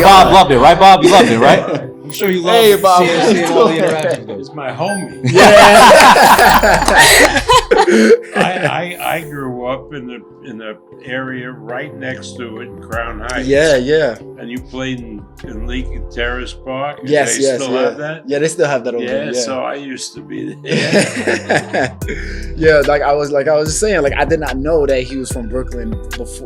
Bob loved it, right, Bob? You loved it, right? I'm sure you loved Hey, Bob. seeing all the interactions. It's my homie. Yeah. I grew up in the area right next to it in Crown Heights. Yeah. And you played in Lincoln Terrace Park. Yes, they still have that. Yeah, they still have that over there. Yeah. So I used to be there. Yeah, like I was just saying, like I did not know that he was from Brooklyn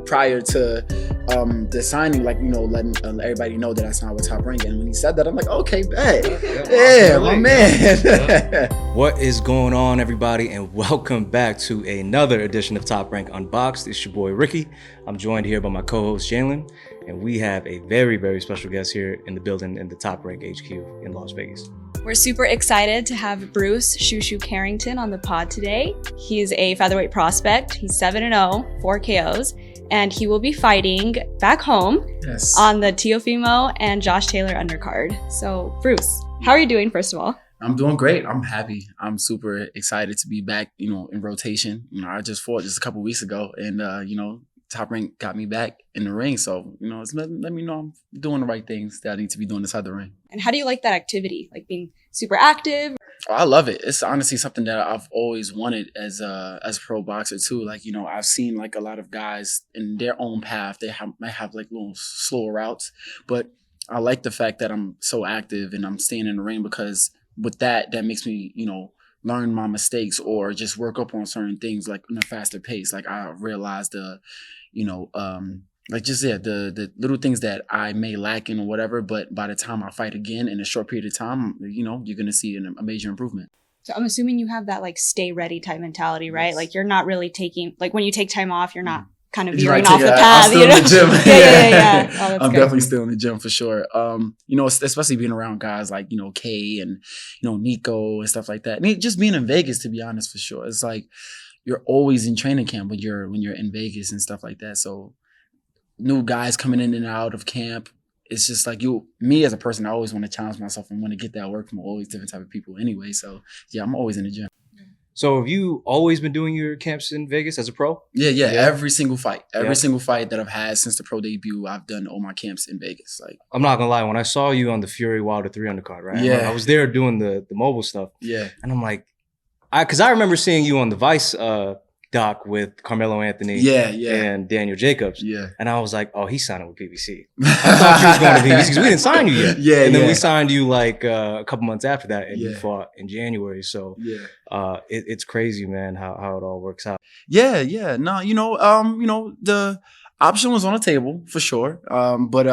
prior to the signing. Like letting everybody know that I signed with Top Rank. And when he said that, I'm like, okay, bet. Yeah, my man. What is going on, everybody, and welcome back to another edition of Top Rank Unbox'd. It's your boy Ricky. I'm joined here by my co-host Jalen, and we have a very, very special guest here in the building in the Top Rank HQ in Las Vegas. We're super excited to have Bruce Shu Shu Carrington on the pod today. He's a featherweight prospect. He's 7-0, 4 KOs, and he will be fighting back home on the Teofimo and Josh Taylor undercard. So, Bruce, how are you doing, first of all? I'm doing great. I'm happy. I'm super excited to be back, in rotation. I just fought just a couple weeks ago, and Top Rank got me back in the ring. So, it's let me know I'm doing the right things that I need to be doing inside the ring. And how do you like that activity? Like being super active? Oh, I love it. It's honestly something that I've always wanted as a pro boxer too. Like, I've seen like a lot of guys in their own path. They might have like little slower routes, but I like the fact that I'm so active and I'm staying in the ring, because with that makes me, learn my mistakes or just work up on certain things like in a faster pace. Like I realized the little things that I may lack in or whatever, but by the time I fight again in a short period of time, you're going to see a major improvement. So I'm assuming you have that like stay ready type mentality, right? Yes. Like you're not really taking, like when you take time off, you're not kind of veering off the path. I'm still in the gym. Yeah. Oh, I'm definitely still in the gym for sure. Especially being around guys like, Kay and, Nico and stuff like that. And just being in Vegas, to be honest, for sure. It's like you're always in training camp when you're in Vegas and stuff like that. So new guys coming in and out of camp, it's just like me as a person, I always want to challenge myself and want to get that work from all these different type of people anyway. So yeah, I'm always in the gym. So have you always been doing your camps in Vegas as a pro? Yeah. Every single fight that I've had since the pro debut, I've done all my camps in Vegas. Like, I'm not gonna lie, when I saw you on the Fury Wilder 3 undercard, right? Yeah. I was there doing the mobile stuff. Yeah. And I'm like, because I remember seeing you on the Vice doc with Carmelo Anthony and Daniel Jacobs. Yeah. And I was like, oh, he's signing with PBC. I thought you was going to PBC because we didn't sign you yet. Yeah. And then we signed you like a couple months after that, and you fought in January. So it's crazy, man, how it all works out. Yeah. No, the option was on the table for sure. But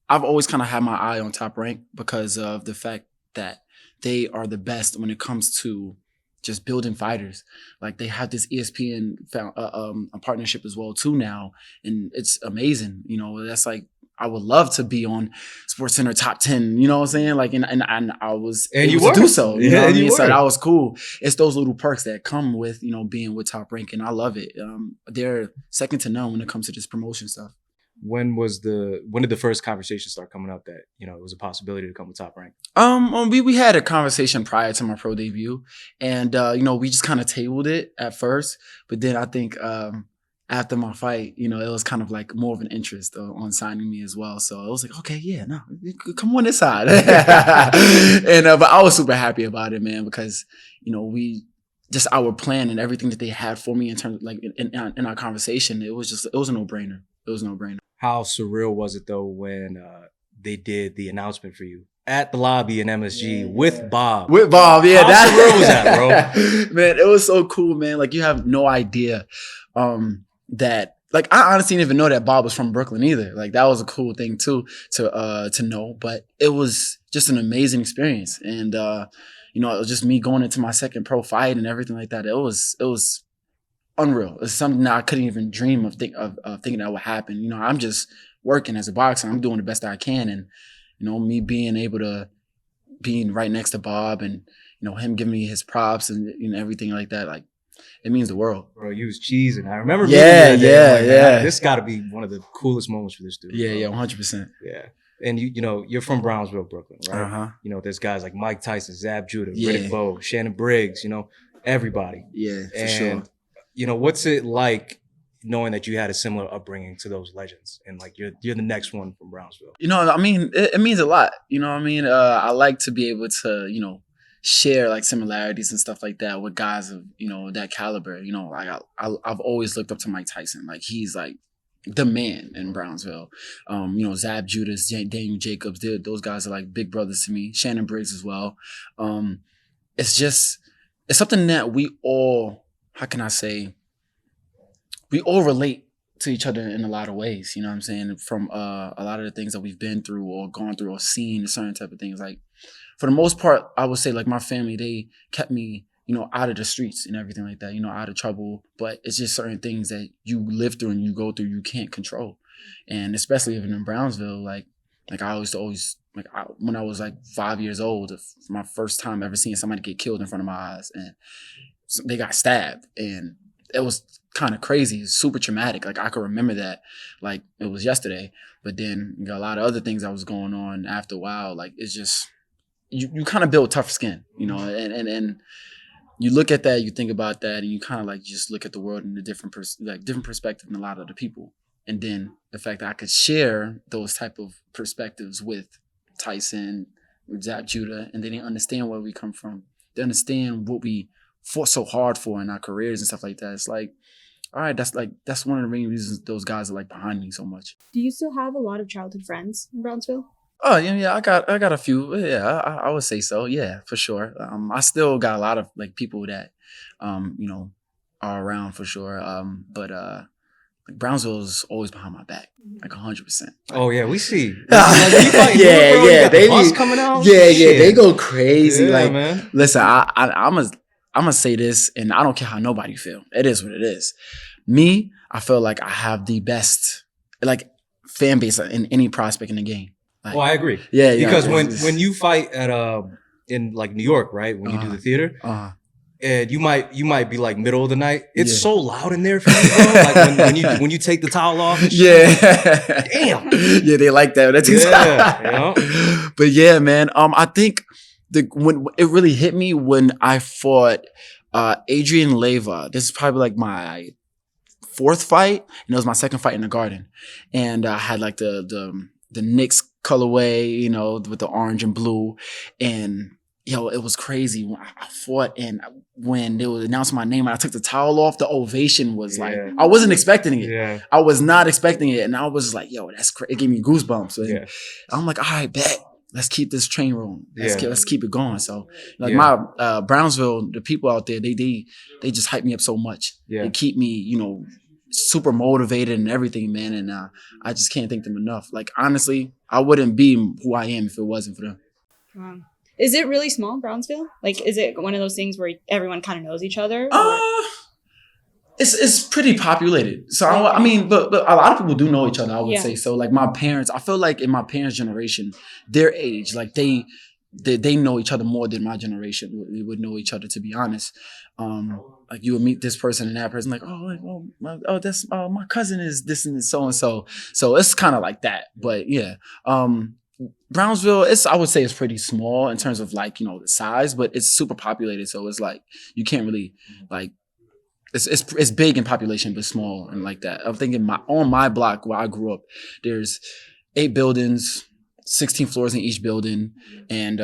I've always kind of had my eye on Top Rank because of the fact that they are the best when it comes to just building fighters. Like they have this ESPN a partnership as well too now, and it's amazing. That's like I would love to be on SportsCenter top 10. You know what I'm saying? Like and I was able to do so. You know what I mean? So that was cool. It's those little perks that come with being with Top Rank, and I love it. They're second to none when it comes to this promotion stuff. When did the first conversation start coming up that it was a possibility to come with Top Rank? We had a conversation prior to my pro debut, and we just kind of tabled it at first, but then I think after my fight, it was kind of like more of an interest on signing me as well. So I was like, okay, yeah, no, come on this side, and but I was super happy about it, man, because we. Just our plan and everything that they had for me in terms of like in our conversation, it was a no-brainer. It was a no-brainer. How surreal was it though when they did the announcement for you at the lobby in MSG with Bob? With Bob, yeah. How surreal was that, bro? Man, it was so cool, man. Like you have no idea that. Like I honestly didn't even know that Bob was from Brooklyn either. Like that was a cool thing too to know. But it was just an amazing experience, and it was just me going into my second pro fight and everything like that. It was unreal. It's something that I couldn't even dream of thinking that would happen. I'm just working as a boxer. I'm doing the best I can, and me being able to being right next to Bob and him giving me his props and everything like that. Like it means the world. Bro, you was cheesing. I remember. Yeah. This got to be one of the coolest moments for this dude. Yeah, 100%. Yeah. And you're from Brownsville, Brooklyn, right? Uh-huh. There's guys like Mike Tyson, Zab Judah, Riddick Bowe, Shannon Briggs, everybody. Yeah, for sure. What's it like knowing that you had a similar upbringing to those legends, and like you're the next one from Brownsville? You know, I mean, it means a lot. You know what I mean? I like to be able to, you know, share like similarities and stuff like that with guys of, you know, that caliber. You know, like I've always looked up to Mike Tyson. Like he's like the man in Brownsville. You know, Zab Judas, Daniel Jacobs, those guys are like big brothers to me. Shannon Briggs as well. It's something that we all, how can I say, we all relate to each other in a lot of ways, you know what I'm saying? From a lot of the things that we've been through or gone through or seen, certain type of things. Like, for the most part, I would say, like, my family, they kept me, you know, out of the streets and everything like that, you know, out of trouble. But it's just certain things that you live through and you go through, you can't control. And especially living in Brownsville, like I always when I was like 5 years old, my first time ever seeing somebody get killed in front of my eyes, and they got stabbed, and it was kind of crazy. It's super traumatic. Like I could remember that like it was yesterday. But then you got a lot of other things that was going on after a while. Like it's just you kind of build tough skin, you know, and you look at that, you think about that, and you kind of like just look at the world in a different perspective than a lot of the people. And then the fact that I could share those type of perspectives with Tyson, with Zab Judah, and they didn't understand where we come from. They understand what we fought so hard for in our careers and stuff like that. It's like, all right, that's one of the main reasons those guys are like behind me so much. Do you still have a lot of childhood friends in Brownsville? Oh yeah, I got a few. Yeah, I would say so. Yeah, for sure. I still got a lot of like people that, you know, are around for sure. But like Brownsville is always behind my back, like 100%. Oh yeah, we see. Yeah, they bus coming out. Yeah, they go crazy. Yeah, like, man. Listen, I'm gonna say this, and I don't care how nobody feel. It is what it is. Me, I feel like I have the best like fan base in any prospect in the game. Like, I agree. Yeah, because when you fight at in like New York, right? When you do the theater, and you might be like middle of the night. It's so loud in there for you, bro. Like when you take the towel off. And shit, damn. Yeah, they like that. That's But yeah, man. I think when it really hit me when I fought Adrian Leyva. This is probably like my fourth fight, and it was my second fight in the Garden, and I had like the Knicks colorway, you know, with the orange and blue, and yo, it was crazy when I fought, and when they would announce my name and I took the towel off, the ovation was like, I wasn't expecting it. Yeah. I was not expecting it, and I was like, yo, that's crazy. It gave me goosebumps. And I'm like, all right, bet. Let's keep this train rolling. Let's keep it going. So, like my Brownsville, the people out there, they just hype me up so much. They keep me, you know, super motivated and everything, man. And I just can't thank them enough. Like honestly, I wouldn't be who I am if it wasn't for them. Is it really small, Brownsville? Like, is it one of those things where everyone kind of knows each other? It's pretty populated. So I mean, but a lot of people do know each other, I would say. So like my parents, I feel like in my parents' generation, their age, like they know each other more than my generation would know each other, to be honest. Like you would meet this person and that person, like, that's my cousin is this and so and so. So it's kind of like that. But yeah, Brownsville, I would say it's pretty small in terms of like, you know, the size, but it's super populated. So it's like you can't really like. It's big in population, but small and like that. I'm thinking on my block where I grew up, there's 8 buildings, 16 floors in each building, and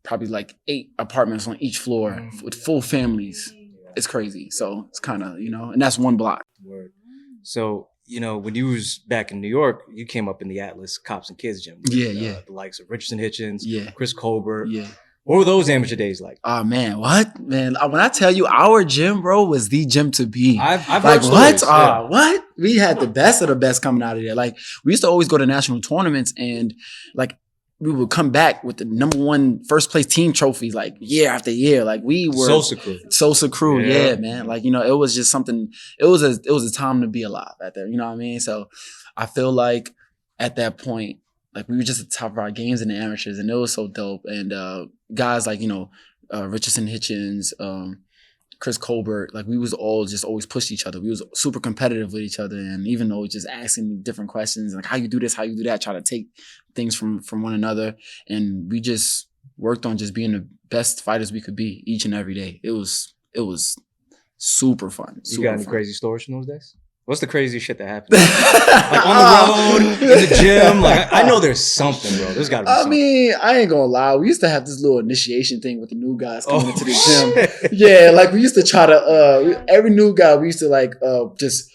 probably like 8 apartments on each floor with full families. It's crazy. So it's kind of, you know, and that's one block. Word. So, you know, when you was back in New York, you came up in the Atlas Cops and Kids gym. With, the likes of Richardson Hitchens, Chris Colbert. Yeah. What were those amateur days like? Oh man, what? Man, when I tell you our gym, bro, was the gym to be. I've like, heard stories. What? What? We had the best of the best coming out of there. Like, we used to always go to national tournaments, and like we would come back with the #1 first place team trophies, like year after year. Like we were Sosa crew, yeah, man. Like, you know, it was just something. It was a time to be alive out there. You know what I mean? So I feel like at that point, like we were just at the top of our games in the amateurs, and it was so dope. And guys like, you know, Richardson Hitchens, Chris Colbert, like we was all just always push each other. We was super competitive with each other, and even though just asking different questions like how you do this, how you do that, try to take things from one another, and we just worked on just being the best fighters we could be each and every day. It was super fun. You got any crazy stories from those days? What's the craziest shit that happened? Like on the road, in the gym. Like I know there's something, bro. There's got to be something. I mean, I ain't gonna lie. We used to have this little initiation thing with the new guys coming into the gym. Yeah, like we used to try to every new guy we used to just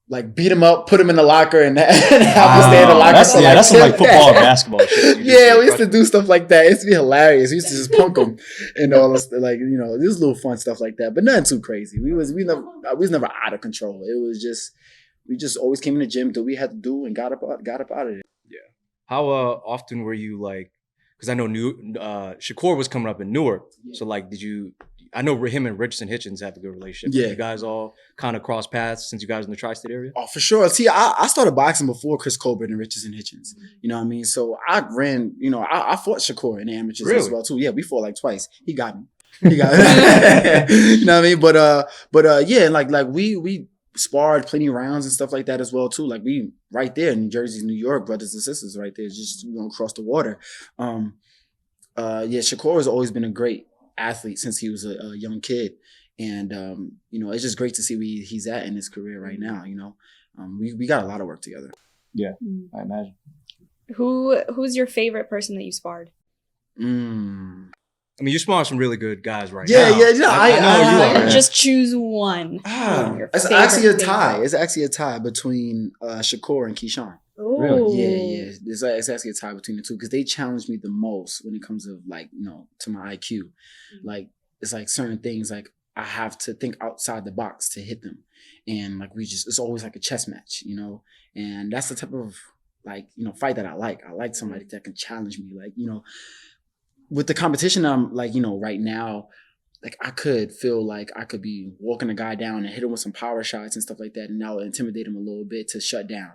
like beat him up, put him in the locker, and have him stay in the locker. That's some like football and basketball shit. Yeah, we used to do stuff like that. It used to be hilarious. We used to just punk them and all this, like, you know, this little fun stuff like that, but nothing too crazy. We was never out of control. It was just we just always came in the gym, did what we had to do, and got up out of it. Yeah. How often were you like? Because I know Shakur was coming up in Newark, so like, did you? I know him and Richardson Hitchens have a good relationship. Yeah. You guys all kind of cross paths since you guys in the tri-state area? Oh, for sure. See, I started boxing before Chris Colbert and Richardson Hitchens. You know what I mean? So I ran, you know, I fought Shakur in the amateurs as well too. Yeah, we fought like twice. He got me. You know what I mean? But yeah, like we sparred plenty of rounds and stuff like that as well too. Like we right there in New Jersey, New York, brothers and sisters right there, just, you know, across the water. Yeah, Shakur has always been a great athlete since he was a young kid, and you know, it's just great to see where he's at in his career right now. You know, we got a lot of work together. Yeah, I imagine. Who's your favorite person that you sparred? I mean, you sparred some really good guys right now. Yeah. I know you are. Just choose one. It's actually a tie. It's actually a tie between Shakur and Keyshawn. Really? Yeah. It's actually a tie between the two because they challenged me the most when it comes to, like, you know, to my IQ. Like, it's like certain things, like I have to think outside the box to hit them, and like it's always like a chess match, you know. And that's the type of, like, you know, fight that I like. I like somebody that can challenge me, like, you know. With the competition, I'm like, you know, right now, like I could feel like I could be walking a guy down and hit him with some power shots and stuff like that, and now intimidate him a little bit to shut down.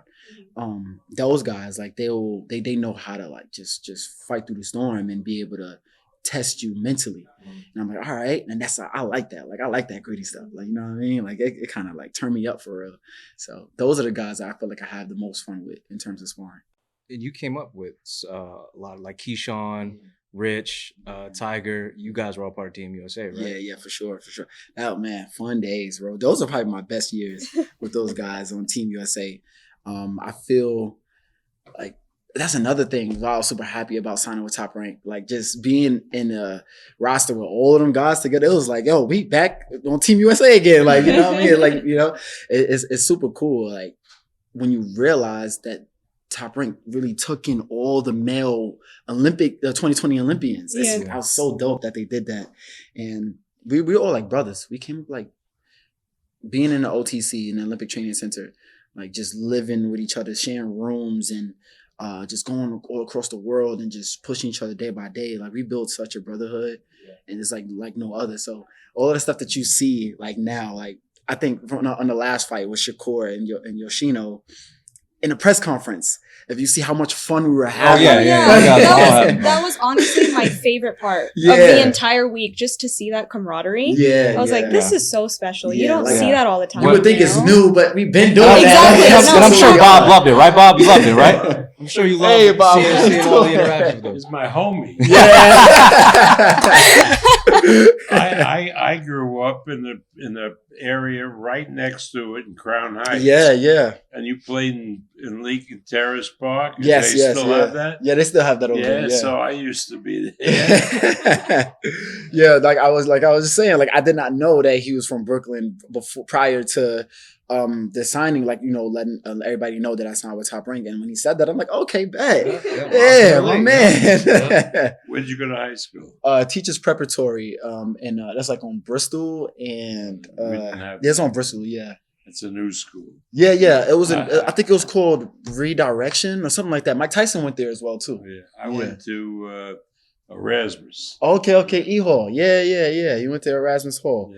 Those guys, like they know how to, like, just fight through the storm and be able to test you mentally. And I'm like, all right, and I like that. Like I like that gritty stuff. Like, you know what I mean? Like it kind of like turned me up for real. So those are the guys I feel like I have the most fun with in terms of sparring. And you came up with a lot of like Keyshawn, Rich, Tiger. You guys were all part of Team USA, right? Yeah, for sure. Oh man, fun days, bro. Those are probably my best years with those guys on Team USA. I feel like that's another thing I was super happy about signing with Top Rank. Like just being in a roster with all of them guys together, it was like, yo, we back on Team USA again. Like, you know what I mean? Like, you know, it's super cool. Like when you realize that Top Rank really took in all the male 2020 Olympians. I was so dope that they did that. And we were all like brothers. We came up like being in the OTC, in the Olympic Training Center, like just living with each other, sharing rooms, and just going all across the world and just pushing each other day by day. Like we built such a brotherhood, and it's like no other. So all of the stuff that you see like now, like I think on the last fight with Shakur and Yoshino, in a press conference, if you see how much fun we were having. That was honestly my favorite part of the entire week, just to see that camaraderie. I was like, this is so special. You don't see that all the time. You would think it's new, but we've been doing exactly. that. And I'm sure Bob loved it, right, Bob? You loved it, right? I'm sure you loved it. Bob. Seeing all the interactions with He's my homie. I grew up in the area right next to it in Crown Heights. Yeah. And you played in Lincoln Terrace Park? Yes. They still have that? Yeah, they still have that over there. Yeah, so I used to be there. Yeah, like I was just saying, like I did not know that he was from Brooklyn prior to the signing, like, you know, letting everybody know that I signed with Top Rank. And when he said that, I'm like, okay, bet. Yeah, my man. Where did you go to high school? Teachers Preparatory, and that's like on Bristol, and it's on Bristol, yeah. It's a new school. Yeah. It was I think it was called Redirection or something like that. Mike Tyson went there as well too. Yeah, I went to Erasmus. Okay, E Hall. Yeah. He went to Erasmus Hall.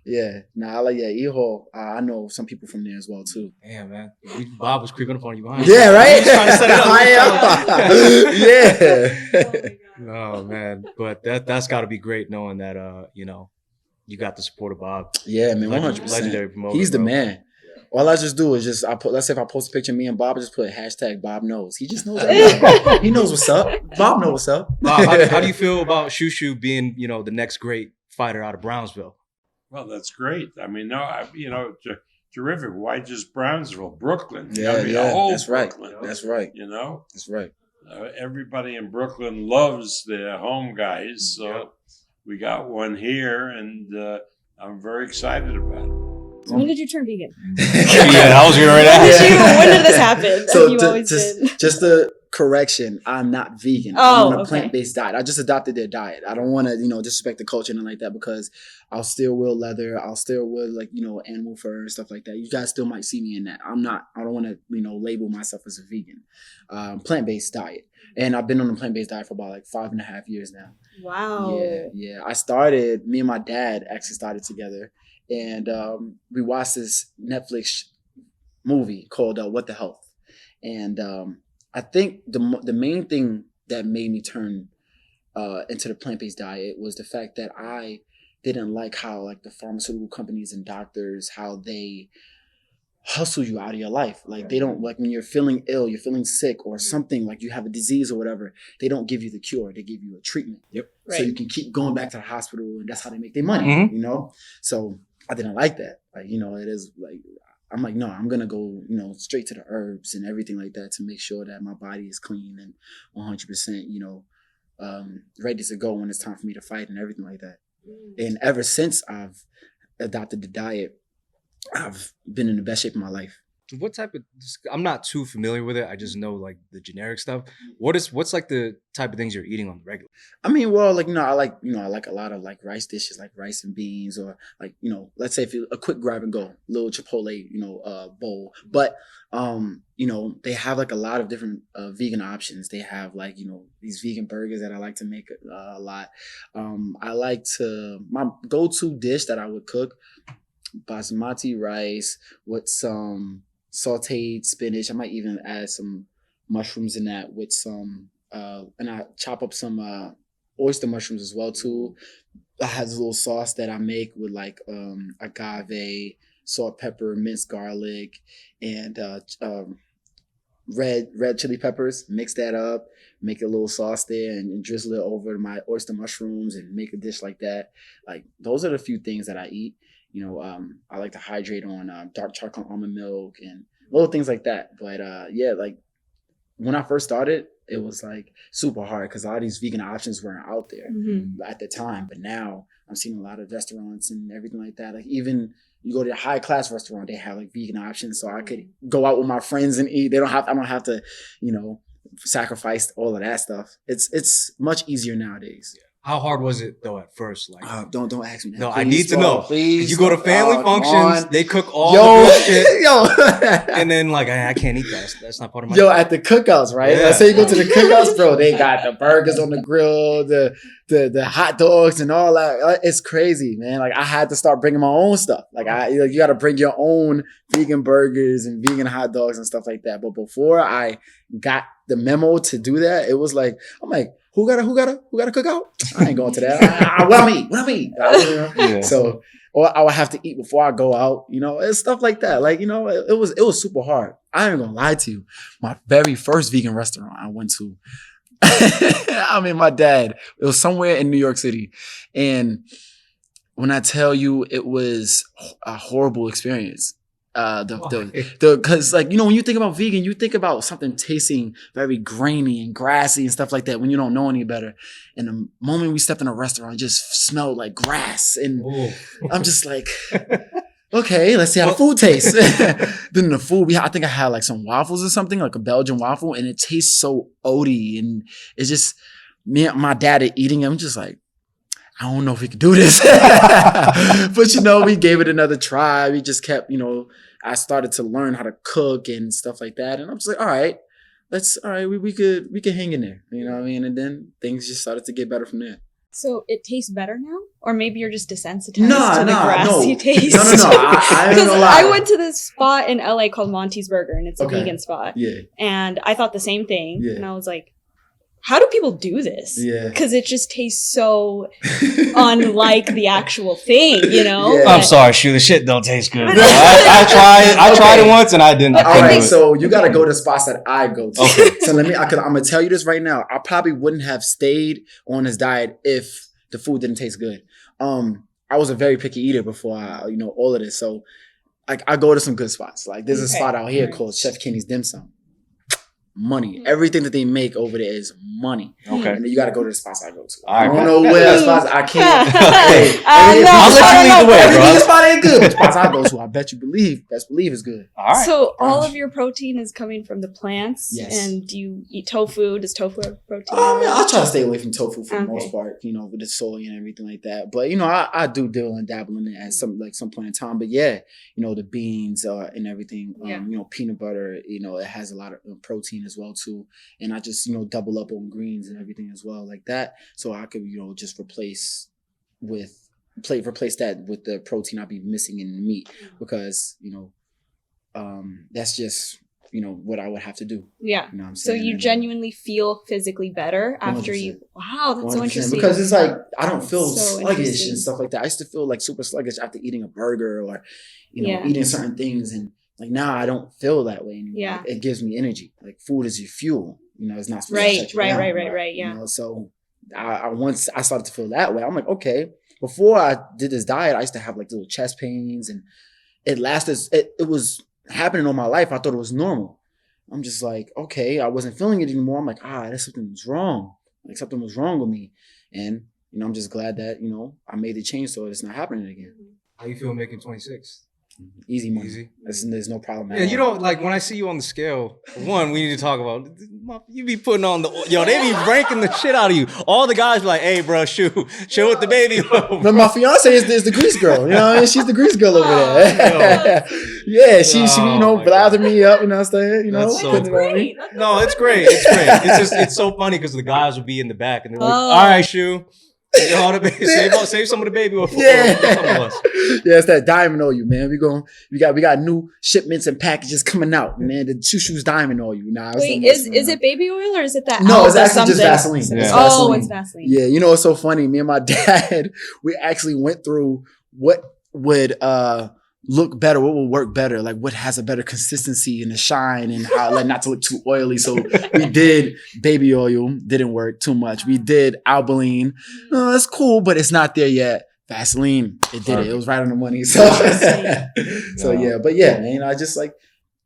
Yeah. I like E Hall. I know some people from there as well too. Damn, man. Bob was creeping up on you behind. Yeah, right. Trying to set it up. Yeah. Oh man, but that's got to be great knowing that you know, you got the support of Bob. Yeah, man, 100%. Legendary promoter. He's the man. All I just do is let's say if I post a picture of me and Bob, I just put hashtag Bob knows. He just knows everything. He knows what's up. Bob knows what's up. Bob, how do you feel about Shu Shu being, you know, the next great fighter out of Brownsville? Well, that's great. I mean, terrific. Why just Brownsville, Brooklyn? Yeah, I mean, yeah, whole that's right. Brooklyn, That's right. You know, That's right. everybody in Brooklyn loves their home guys, so we got one here, and I'm very excited about it. So when did you turn vegan? Yeah, I was going right at When did this happen? So You always did. just a correction, I'm not vegan. Oh, I'm on a plant-based diet. I just adopted their diet. I don't want to, disrespect the culture and like that, because I'll still wear leather. I'll still wear animal fur and stuff like that. You guys still might see me in that. I don't want to, label myself as a vegan. Plant-based diet. And I've been on a plant-based diet for about like 5.5 years now. Wow. Yeah. Me and my dad actually started together, and we watched this Netflix movie called What the Health. And I think the main thing that made me turn into the plant-based diet was the fact that I didn't like how the pharmaceutical companies and doctors, how they hustle you out of your life. Like they don't, when you're feeling ill, you're feeling sick or something, like you have a disease or whatever, they don't give you the cure. They give you a treatment. Yep. So you can keep going back to the hospital, and that's how they make their money, So I didn't like that. It is I'm like, no, I'm going to go, straight to the herbs and everything like that to make sure that my body is clean and 100%, ready to go when it's time for me to fight and everything like that. And ever since I've adopted the diet, I've been in the best shape of my life. What type of? I'm not too familiar with it. I just know the generic stuff. What's the type of things you're eating on the regular? I mean, well, I like a lot of rice dishes, like rice and beans, or let's say if you a quick grab and go, little Chipotle, bowl. But they have a lot of different vegan options. They have these vegan burgers that I like to make a lot. My go-to dish that I would cook, basmati rice with some sauteed spinach. I might even add some mushrooms in that with some, and I chop up some oyster mushrooms as well too. I have this little sauce that I make with agave, salt, pepper, minced garlic, and red chili peppers. Mix that up, make a little sauce there, and drizzle it over my oyster mushrooms and make a dish like that. Those are the few things that I eat. I like to hydrate on dark chocolate almond milk and little things like that. But when I first started, it was super hard because a lot of these vegan options weren't out there at the time. But now I'm seeing a lot of restaurants and everything like that. Even you go to a high class restaurant, they have vegan options, so I could go out with my friends and eat. I don't have to, sacrifice all of that stuff. It's much easier nowadays. How hard was it though at first? Don't ask me that. No, Please, I need to know. Please, you go to family functions, they cook all the good shit, and then I can't eat that. That's not part of my. At the cookouts, right? Yeah. Let's say you go to the cookouts, bro. They got the burgers on the grill, the hot dogs, and all that. It's crazy, man. I had to start bringing my own stuff. You got to bring your own vegan burgers and vegan hot dogs and stuff like that. But before I got the memo to do that, it was I'm like, who got a cookout? I ain't going to that. What I eat? Yeah. So, or I would have to eat before I go out. It's stuff like that. It was super hard. I ain't gonna lie to you. My very first vegan restaurant I went to, my dad. It was somewhere in New York City, and when I tell you, it was a horrible experience. Because when you think about vegan, you think about something tasting very grainy and grassy and stuff like that when you don't know any better. And the moment we stepped in a restaurant, it just smelled like grass, and I'm just okay, let's see how the food tastes. Then the food, I think I had some waffles or something, like a Belgian waffle, and it tastes so oaty, and it's just me and my dad are eating it. I'm just I don't know if we could do this. But, we gave it another try. We just kept, I started to learn how to cook and stuff like that. And I'm just all right, we could hang in there. You know what I mean? And then things just started to get better from there. So it tastes better now? Or maybe you're just desensitized to the grassy taste? No. I Because I went to this spot in LA called Monty's Burger, and it's a vegan spot. Yeah. And I thought the same thing. Yeah. And I was like, how do people do this? Yeah. Because it just tastes so unlike the actual thing, Yeah. I'm sorry, Shu. The shit don't taste good. I tried it once and I didn't. All right, so you got to go to spots that I go to. Okay. So I'm going to tell you this right now. I probably wouldn't have stayed on this diet if the food didn't taste good. I was a very picky eater before all of this. So like I go to some good spots. Like there's a Okay. spot out here Right. called Chef Kenny's Dim Sum. Money. Everything that they make over there is money. Okay. And you got to go to the spots I go to. All I right. don't know where the spots I can't. Hey, I'll let you lead the way, every bro. vegan spot ain't good. But spots I go to, I bet you best believe is good. All right. So all of your protein is coming from the plants. Yes. And do you eat tofu? Does tofu have protein? I'll try to stay away from tofu for the Okay. most part, with the soy and everything like that. But I do deal and dabble in it at some point in time. But yeah, the beans and everything, Yeah. peanut butter, it has a lot of protein as well too. And I just double up on greens and everything as well like that, so I could just replace that with the protein I'd be missing in the meat, because that's just what I would have to do. Yeah. You know what I'm So saying? you And, genuinely feel physically better after 100%. you. Wow, that's so 100%, interesting. because it's like I don't feel So sluggish interesting. and stuff like that. I used to feel like super sluggish after eating a burger or Yeah. eating certain things, and like now I don't feel that way anymore. Yeah. Like, it gives me energy. Like food is your fuel. It's not supposed to Right, shut you right, down. right. Yeah. So once I started to feel that way, I'm like, okay. Before I did this diet, I used to have like little chest pains, and it lasted. It was happening all my life. I thought it was normal. I'm just like, okay, I wasn't feeling it anymore. I'm like, there's something was wrong. Like something was wrong with me, and I'm just glad that I made the change so it's not happening again. How you feel making 26? Easy money. Easy. There's no problem. at Yeah, you all. don't like when I see you on the scale. One, we need to talk about. You be putting on they be ranking the shit out of you. All the guys be like, "Hey, bro, chill with the baby." No, my fiance is the grease girl. You know what I mean? She's the grease girl over there. Yeah, she Oh, my blathered me up. You know what I'm saying? That's so putting it on me. No, it's great. It's great. It's so funny because the guys will be in the back and they're like, Oh. "All right, Shu, save some of the baby for some of us." Yeah, it's that diamond oil, man. We got new shipments and packages coming out, man. The Shu Shu's diamond oil. Wait, is it baby oil or is it that? No, it's Alba actually just something? Vaseline. Yeah. It's Oh, Vaseline. it's Vaseline. Yeah, it's so funny. Me and my dad, we actually went through what would look better, what will work better, like what has a better consistency and the shine, and how like not to look too oily. So we did baby oil, didn't work too much. We did Albaline. No, it's cool, but it's not there yet. Vaseline, it did it. It was right on the money. So, but yeah, man, I just like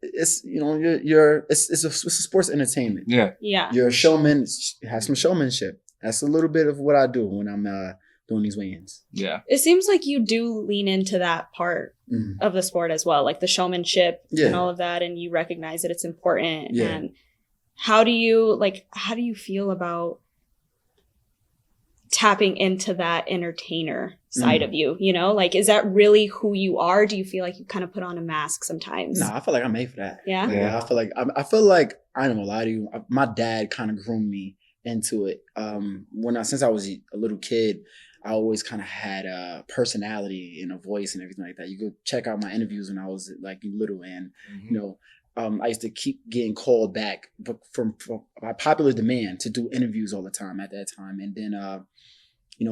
it's it's a sports entertainment. Yeah. Yeah. You're a showman. Have some showmanship. That's a little bit of what I do when I'm doing these weigh-ins. Yeah. It seems like you do lean into that part of the sport as well, like the showmanship and all of that, and you recognize that it's important. Yeah. And how do you feel about tapping into that entertainer side of you? Like, is that really who you are? Do you feel like you kind of put on a mask sometimes? No, I feel like I'm made for that. Yeah. Yeah, I feel like I feel like I ain't gonna lie to you. My dad kind of groomed me into it. Since I was a little kid, I always kind of had a personality and a voice and everything like that. You go check out my interviews when I was like little, and I used to keep getting called back from by popular demand to do interviews all the time at that time, and then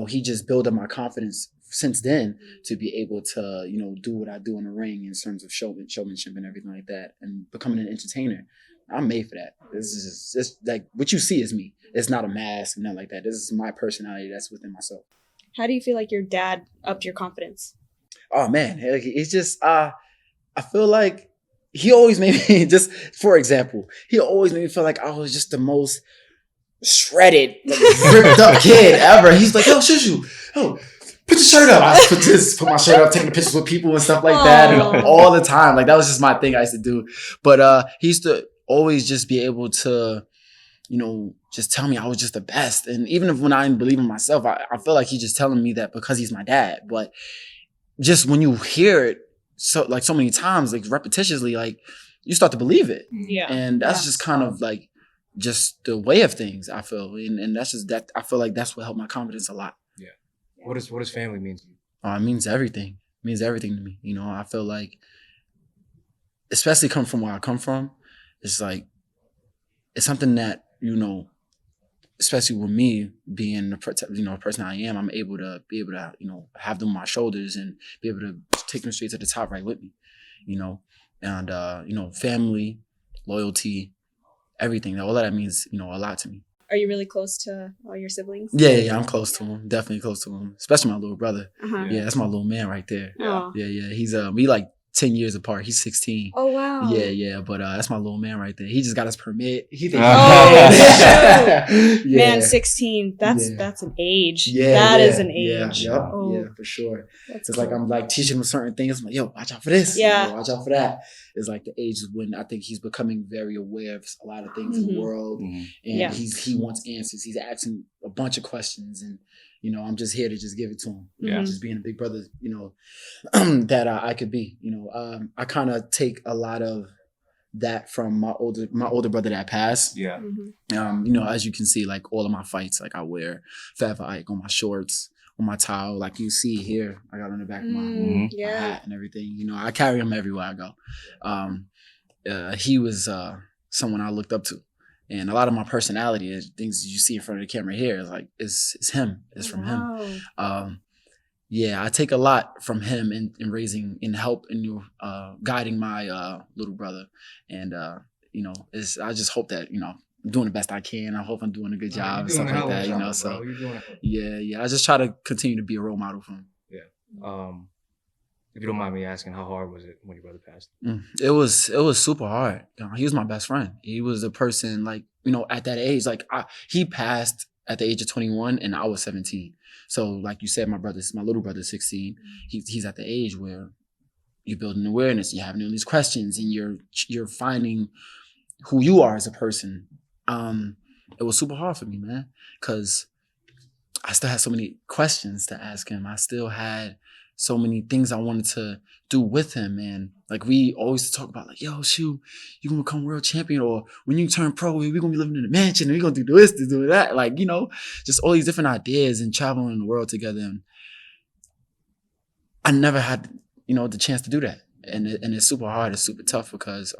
he just built up my confidence since then to be able to do what I do in the ring in terms of showmanship and everything like that, and becoming an entertainer. I'm made for that. This is just like what you see is me. It's not a mask, nothing like that. This is my personality that's within myself. How do you feel like your dad upped your confidence? Oh man, it's just I feel like he always made me, just for example, he always made me feel like I was just the most shredded, like, ripped up kid ever. He's like, yo, Shu Shu, put your shirt up. I put my shirt up, taking pictures with people and stuff like that, and all the time. Like that was just my thing I used to do. But he used to always just be able to, just tell me I was just the best. And even if when I didn't believe in myself, I feel like he's just telling me that because he's my dad. But just when you hear it so many times, like repetitiously, like you start to believe it. Yeah. And that's just kind of like just the way of things, I feel. And that's just that. I feel like that's what helped my confidence a lot. Yeah. What does family mean to you? It means everything. It means everything to me. I feel like, especially coming from where I come from, it's like, it's something that, especially with me being the person I am, I'm able to have them on my shoulders and be able to take them straight to the top right with me, and family, loyalty, everything. All of that means, a lot to me. Are you really close to all your siblings? Yeah, I'm close to him. Definitely close to him, especially my little brother. Uh-huh. Yeah, that's my little man right there. Oh. Yeah. He's we like 10 years apart. He's 16. Oh wow. Yeah. But that's my little man right there. He just got his permit. He thinks Man, 16. That's an age. Yeah, that is an age. Yeah, Oh, yeah, for sure. That's It's cool. like I'm like teaching him certain things. I'm like, yo, watch out for this. Yeah. Watch out for that. It's like the age when I think he's becoming very aware of a lot of things in the world. And he wants answers. He's asking a bunch of questions, and I'm just here to just give it to him. Just being a big brother, that I could be. I kind of take a lot of that from my older brother that passed. Yeah. As you can see, like all of my fights, like I wear Forever Ike on my shorts, on my towel, like you see here. I got on the back of my hat and everything. I carry him everywhere I go. He was someone I looked up to. And a lot of my personality is things you see in front of the camera here is like it's him. It's from him. I take a lot from him in raising, in help, in guiding my little brother. And I just hope that I'm doing the best I can. I hope I'm doing a good job and stuff like that. So I just try to continue to be a role model for him. Yeah. If you don't mind me asking, how hard was it when your brother passed? It was super hard. He was my best friend. He was a person like, at that age, like he passed at the age of 21 and I was 17. So like you said, my little brother's 16. He's at the age where you're building awareness, you're having all these questions, and you're finding who you are as a person. It was super hard for me, man, because I still had so many questions to ask him. I still had so many things I wanted to do with him. And like we always talk about like, yo, Shu, you're gonna become world champion, or when you turn pro, we're gonna be living in a mansion and we're gonna do this, to do that. Like, just all these different ideas and traveling the world together. And I never had, the chance to do that. And it's super hard, it's super tough because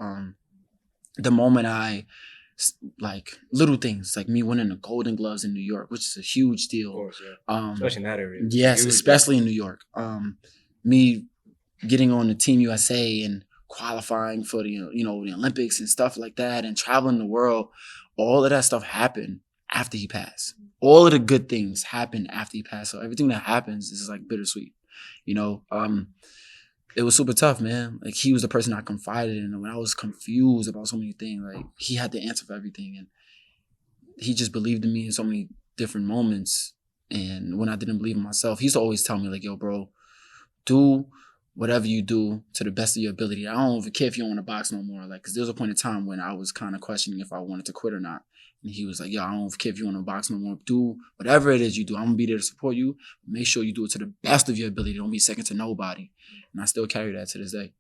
the moment I like little things like me winning the Golden Gloves in New York, which is a huge deal. Of course, yeah. Especially in that area. Yes, huge, especially in New York. Me getting on the Team USA and qualifying for the the Olympics and stuff like that, and traveling the world, all of that stuff happened after he passed. All of the good things happened after he passed. So everything that happens is like bittersweet. It was super tough, man. Like he was the person I confided in, and when I was confused about so many things, like he had the answer for everything, and he just believed in me in so many different moments. And when I didn't believe in myself, he used to always tell me like, yo, bro, do whatever you do to the best of your ability. I don't even care if you don't want to box no more. Like, cause there was a point in time when I was kind of questioning if I wanted to quit or not. And he was like, yo, I don't care if you want to box no more. Do whatever it is you do. I'm going to be there to support you. Make sure you do it to the best of your ability. Don't be second to nobody. And I still carry that to this day.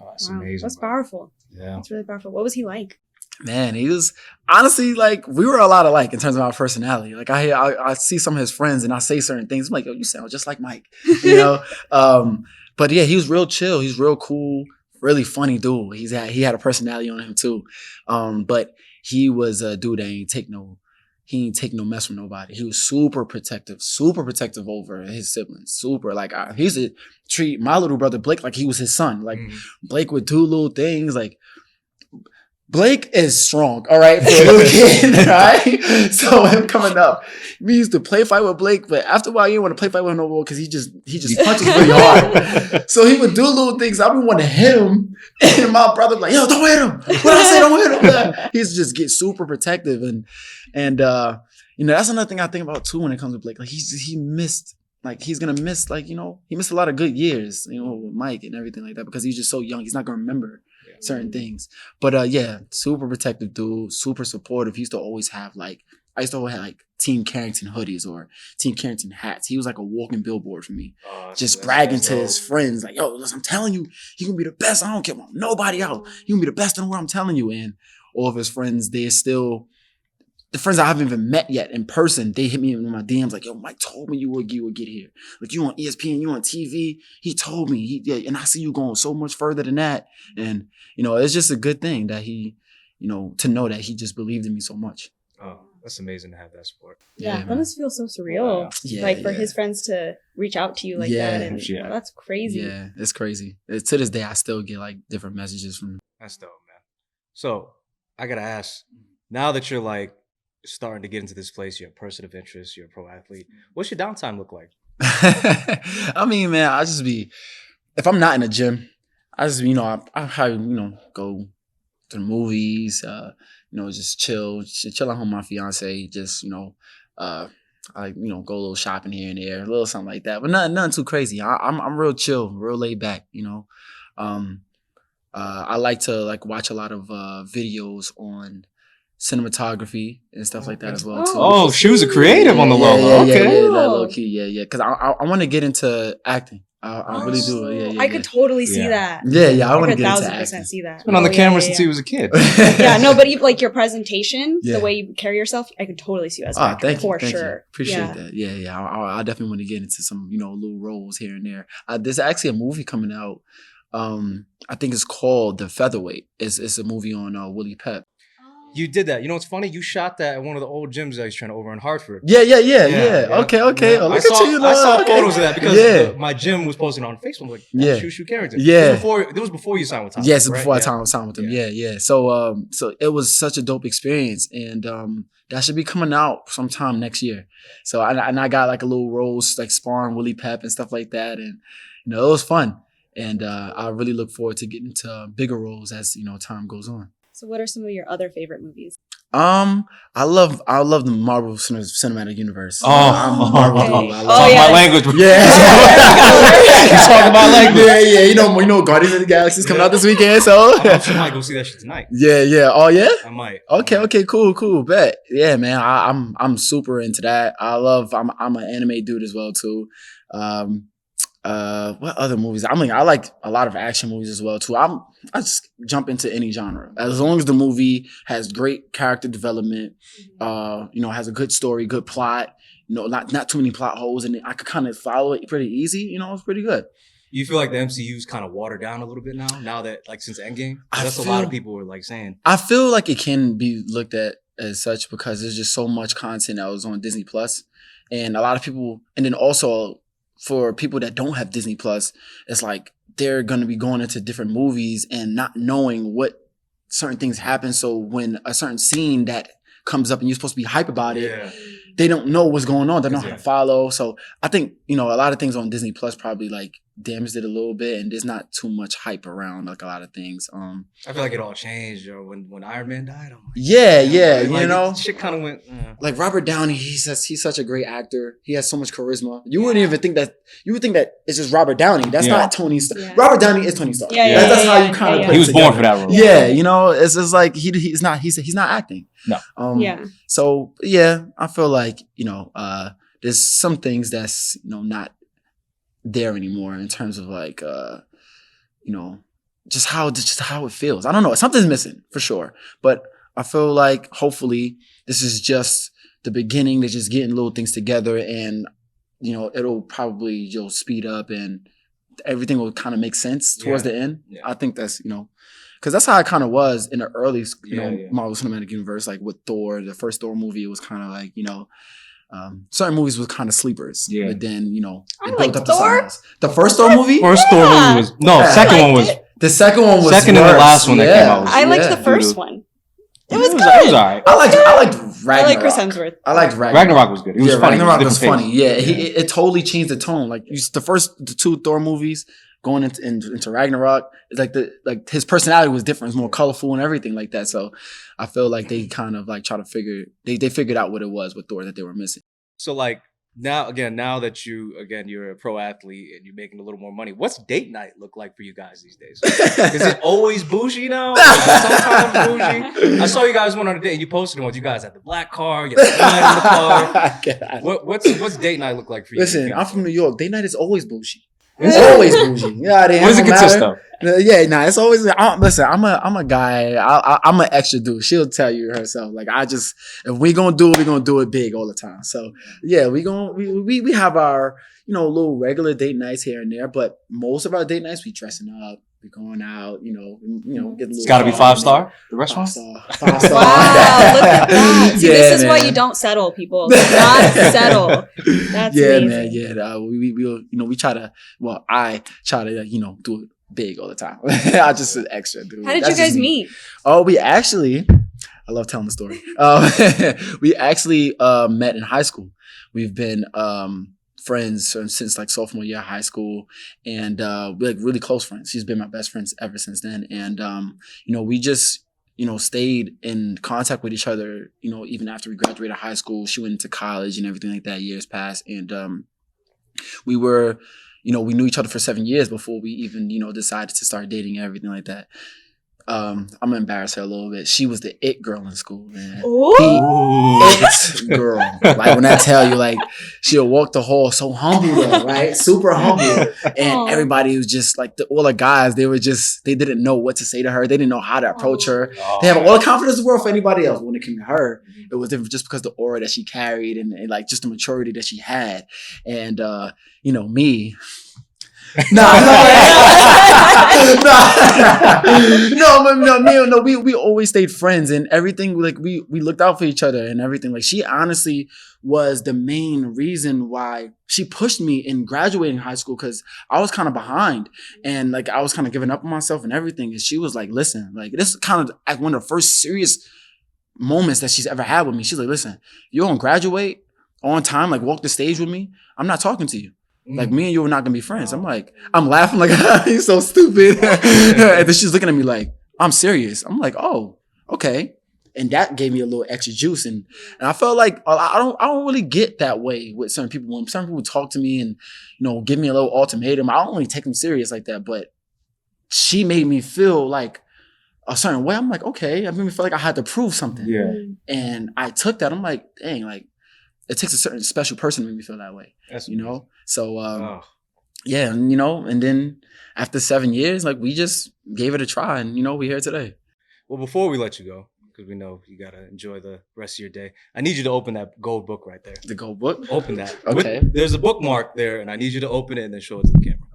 Oh, that's amazing. That's powerful. Yeah. That's really powerful. What was he like? Man, he was honestly like, we were a lot alike in terms of our personality. Like I see some of his friends and I say certain things. I'm like, yo, you sound just like Mike, But yeah, he was real chill. He's real cool, really funny dude. He had a personality on him too. But he was a dude that ain't take no mess from nobody. He was super protective over his siblings. Super, like he used to treat my little brother Blake like he was his son. Like Blake would do little things. Like Blake is strong, all right, for a little kid, right? So him coming up, we used to play fight with Blake, but after a while, you didn't want to play fight with him no more because he just punches really hard. So he would do little things. I would want to hit him, and my brother was like, "Yo, don't hit him! What I say, don't hit him!" He used to just get super protective, and that's another thing I think about too when it comes to Blake. Like he missed. Like he's gonna miss, he missed a lot of good years, with Mike and everything like that because he's just so young. He's not gonna remember certain things. But super protective dude, super supportive. He used to always have I used to always have Team Carrington hoodies or Team Carrington hats. He was like a walking billboard for me. Just bragging to his friends, like, yo, listen, I'm telling you, he gonna be the best. I don't care about nobody else. He gonna be the best in the world, I'm telling you. And all of his friends, they're still the friends I haven't even met yet in person, they hit me in my DMs like, yo, Mike told me you would get here. Like, you on ESPN, you on TV. He told me. And I see you going so much further than that. And, it's just a good thing that he, to know that he just believed in me so much. Oh, that's amazing to have that support. Yeah, that must feel so surreal. For his friends to reach out to you like that. And that's crazy. Yeah, it's crazy. To this day, I still get different messages from him. That's dope, man. So I got to ask, now that you're starting to get into this place, you're a person of interest, you're a pro athlete, what's your downtime look like? I mean, man, if I'm not in the gym, I just, I go to the movies, just chill at home with my fiance, just, I go a little shopping here and there, a little something like that, but nothing too crazy. I'm real chill, real laid back, I like to watch a lot of videos on cinematography and stuff like that as well too. Oh, Shu's a creative on the low. Yeah, low key, yeah. Because I want to get into acting. I really do. Yeah. I could totally see that. Yeah. I want to get into 1,000% acting. see that. Been on the camera since he was a kid. Yeah, no, but your presentation, the way you carry yourself, I could totally see you as an actor, thank for you. sure. Appreciate that. Yeah. I definitely want to get into some little roles here and there. There's actually a movie coming out. I think it's called The Featherweight. It's a movie on Willie Pep. You did that. You know what's funny? You shot that at one of the old gyms I was trying to over in Hartford. Yeah. Okay. Yeah. Oh, look at you. I saw photos of that because my gym was posting on Facebook. Like, Shu Shu Carrington. Yeah. It was before you signed with Tom. Yes, right? before I signed with them. Yeah. So it was such a dope experience, and that should be coming out sometime next year. So I got like a little roles, like sparring Willie Pep and stuff like that, and it was fun. And I really look forward to getting to bigger roles as time goes on. So what are some of your other favorite movies? I love the Marvel Cinematic Universe. Oh, I'm a Marvel dude. Talk my language. Yeah. You talk my language. Yeah. You know, Guardians of the Galaxy is coming out this weekend, so I might go see that shit tonight. Yeah. Oh yeah. I might. Okay. Cool. Bet. Yeah, man. I'm super into that. I'm an anime dude as well too. What other movies? I mean, I like a lot of action movies as well too. I just jump into any genre as long as the movie has great character development, has a good story, good plot, not too many plot holes, and I could kind of follow it pretty easy. It's pretty good. You feel like the MCU's kind of watered down a little bit now that since Endgame? That's a lot of people were saying. I feel like it can be looked at as such because there's just so much content that was on Disney Plus, and a lot of people, and then also for people that don't have Disney Plus, it's like they're going to be going into different movies and not knowing what certain things happen. So when a certain scene that comes up and you're supposed to be hype about it, they don't know what's going on. They don't know how to follow. So I think, a lot of things on Disney Plus probably damaged it a little bit, and there's not too much hype around a lot of things. I feel like it all changed when Iron Man died. Shit kind of went. Like Robert Downey, he's such a great actor. He has so much charisma. You wouldn't even think that. You would think that it's just Robert Downey. That's not Tony Stark. Yeah. Robert Downey is Tony Stark. That's how you kind of. He was born for that role. Yeah, it's just like he's not acting. No. So yeah, I feel like there's some things that's not there anymore in terms of just how it feels. I don't know. Something's missing for sure. But I feel like hopefully this is just the beginning. They're just getting little things together, and it'll probably speed up and everything will kind of make sense towards the end. Yeah. I think that's because that's how it kind of was in the early Marvel Cinematic Universe, like with Thor, the first Thor movie. It was kind of certain movies was kind of sleepers. Yeah. But then, it built up to something else. The first Thor movie? First Thor movie was... No, second one was... The second one was second and the last one that came out. I liked the first one. It was good. It was all right. I liked Ragnarok. I like Chris Hemsworth. I liked Ragnarok. Ragnarok was good. It was funny. Ragnarok was funny. Yeah. It totally changed the tone. The two Thor movies going into Ragnarok, it's his personality was different. It's more colorful and everything like that. So I feel like they kind of try to they figured out what it was with Thor that they were missing. So now that you're a pro athlete and you're making a little more money, what's date night look like for you guys these days? Is it always bougie now? Is it sometimes bougie? I saw you guys went on a date and you posted one. You guys had the black car, you had the blood in the car. What's date night look like for you? Listen, I'm from New York. Date night is always bougie. It's always bougie. What does it consist of? It's always. Listen, I'm a guy. I'm an extra dude. She'll tell you herself. If we gonna do it, we gonna do it big all the time. So yeah, we have our little regular date nights here and there, but most of our date nights we dressing up. We're going out, get a little. It's got to be 5-star. The restaurant. 5 star. Wow, look at that. See, this is why you don't settle, people. Do not settle. That's amazing. Man. Yeah, we try to. Well, I try to, do it big all the time. I just an extra dude. How did you guys meet? Oh, we actually. I love telling the story. We actually met in high school. We've been friends since like sophomore year of high school, and we're like really close friends. She's been my best friend ever since then. And, we just, stayed in contact with each other, even after we graduated high school. She went into college and everything like that, years passed. And we were, we knew each other for 7 years before we even, decided to start dating and everything like that. I'm gonna embarrass her a little bit. She was the it girl in school, man. It girl. Like when I tell you, like she'll walk the hall so humble, though, right? Super humble, and everybody was just like all the guys. They didn't know what to say to her. They didn't know how to approach her. They have all the confidence in the world for anybody else. But when it came to her, it was different just because the aura that she carried and like just the maturity that she had. And me. We always stayed friends and everything. Like we looked out for each other and everything. Like she honestly was the main reason why she pushed me in graduating high school, because I was kind of behind and like I was kind of giving up on myself and everything. And she was like, listen, like this is kind of like one of the first serious moments that she's ever had with me. She's like, listen, you're gonna graduate on time, like walk the stage with me. I'm not talking to you. Like me and you are not gonna be friends. I'm laughing like you're so stupid. And then she's looking at me like, I'm serious. I'm like, oh, okay. And that gave me a little extra juice. And I felt like I don't really get that way with certain people. When certain people talk to me and give me a little ultimatum, I don't really take them serious like that. But she made me feel like a certain way. I'm like, okay. I made me feel like I had to prove something. Yeah. And I took that. I'm like, dang, like it takes a certain special person to make me feel that way. That's So, yeah, and then after 7 years, like we just gave it a try and, we're here today. Well, before we let you go, because we know you got to enjoy the rest of your day, I need you to open that gold book right there. The gold book? Open that. Okay. There's a bookmark there, and I need you to open it and then show it to the camera.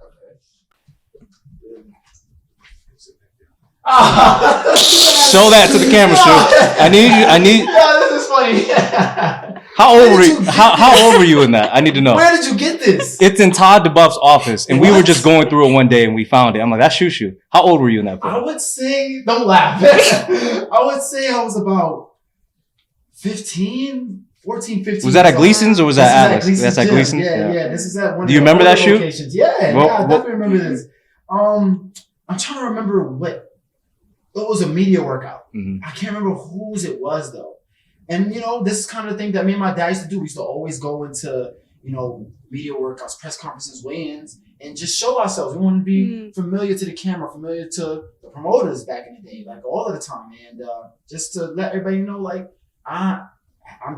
Show that to the camera, Shu. I need. Yeah, this is funny. How old were you in that? I need to know. Where did you get this? It's in Todd DeBuff's office, and we were just going through it one day, and we found it. I'm like, that's Shu Shu. How old were you in that book? I would say, don't laugh. I would say I was about 14, 15. Was that at Gleason's or was that Atlas? That's at Gleason's? Yeah. This is at one of Do you remember that, Shu? Locations. Yeah, I definitely remember this. I'm trying to remember what. It was a media workout. Mm-hmm. I can't remember whose it was though. And this is kind of the thing that me and my dad used to do. We used to always go into, media workouts, press conferences, weigh-ins, and just show ourselves. We wanted to be familiar to the camera, familiar to the promoters back in the day, like all of the time. And just to let everybody know, like, I'm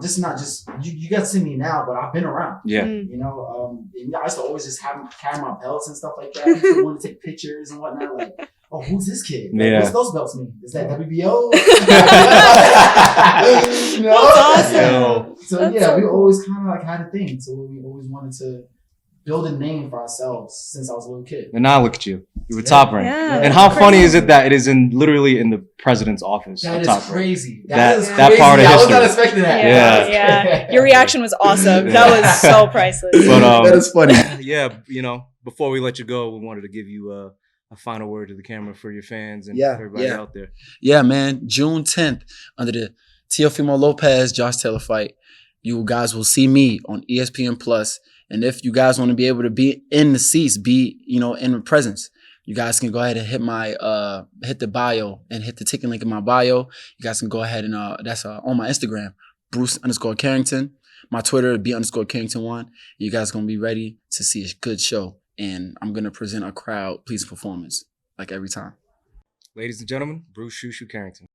just not just, you got to see me now, but I've been around. Yeah. And I used to always just carry my belts and stuff like that. I want to take pictures and whatnot. Like, oh, who's this kid? Like, what's those belts mean? Is that WBO? That's awesome. So yeah, we always kind of like had a thing. So we always wanted to build a name for ourselves since I was a little kid. And now look at you. You were top ranked. Yeah, and how funny is it that it is literally in the president's office? That is top crazy. That is that crazy. part of history. I was not expecting that. Yeah. Your reaction was awesome. That was so priceless. But, that is funny. Yeah, before we let you go, we wanted to give you a final word to the camera for your fans and everybody out there. Yeah, man. June 10th, under the Teofimo Lopez Josh Taylor fight, you guys will see me on ESPN Plus. And if you guys want to be able to be in the seats, be in the presence, you guys can go ahead and hit my hit the bio and hit the ticket link in my bio. You guys can go ahead and that's on my Instagram, Bruce_Carrington. My Twitter, B_Carrington1. You guys gonna be ready to see a good show. And I'm going to present a crowd pleasing performance like every time. Ladies and gentlemen, Bruce Shu Shu Carrington.